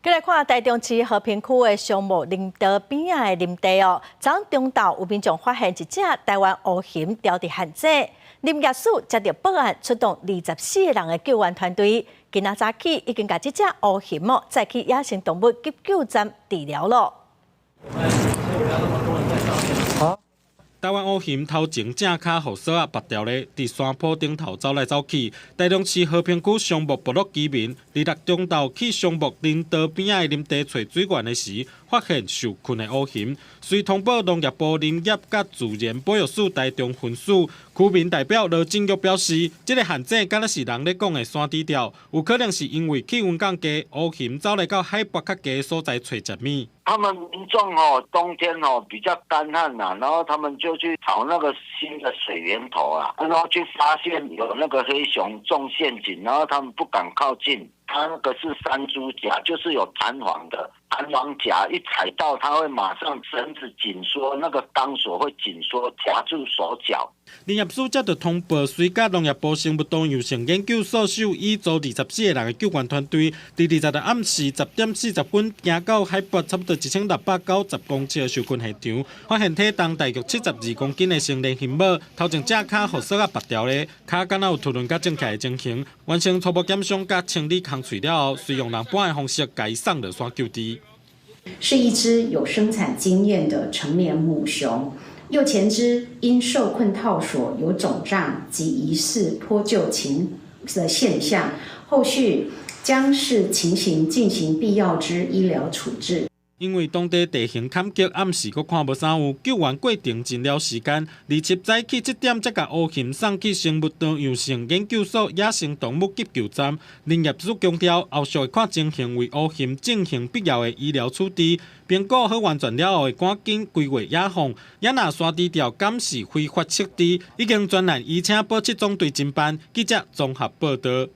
再来看台中市和平区的松木林道边仔的林地哦，昨中昼有民众发现一只台湾乌熊掉伫旱井，林业署接到报案，出动24个人的救援团队，今仔早起已经把这只乌熊哦载去野生动物急救站治疗了。台湾乌熊头前正脚互锁啊拔掉咧，伫山坡顶头走来走去。台中市和平区松木部落居民26中昼去松木林道边仔的林地找水源的时，发现受困的乌熊。随通报农业部林业甲自然保育署台中分署区民代表罗正玉表示，这个旱井敢若是人咧讲的山低调，有可能是因为气温降低，乌熊走来到海拔较低的所在找食物。他们民众冬天比较干旱然后他们就去找那个新的水源头然后去发现有那个黑熊中陷阱，然后他们不敢靠近。它那个是山猪夹，就是有弹簧的，弹簧夹一踩到，它会马上绳子紧缩，那个钢索会紧缩，夹住手脚。林业署接到通报，随甲农业部生物多样性研究所属已组24个人的救援团队，伫20日暗时10点40分，行到海拔差不多1690公尺的受困现场，发现体重大约72公斤的成年熊猫，头前只脚互锁啊拔掉咧，脚敢若有突然甲正起的情形。完成初步检伤甲清理空碎了后，随用人搬的方式甲伊送落山救治。是一只有生产经验的成年母熊。右前肢因受困套索有肿胀及疑似脱臼情的现象，后续将视情形进行必要之医疗处置。因为当地地形坎坷，暗时阁看无啥有救援过程真了时间，27早起7点才甲乌熊送去生物多样性研究所野生动物急救站。林业署强调，后续会看情形为乌熊进行必要的医疗处置，评估好完全了后会赶紧归还野放。也若山低调监视非法设置，已经专案移请保七总队侦办。记者综合报道。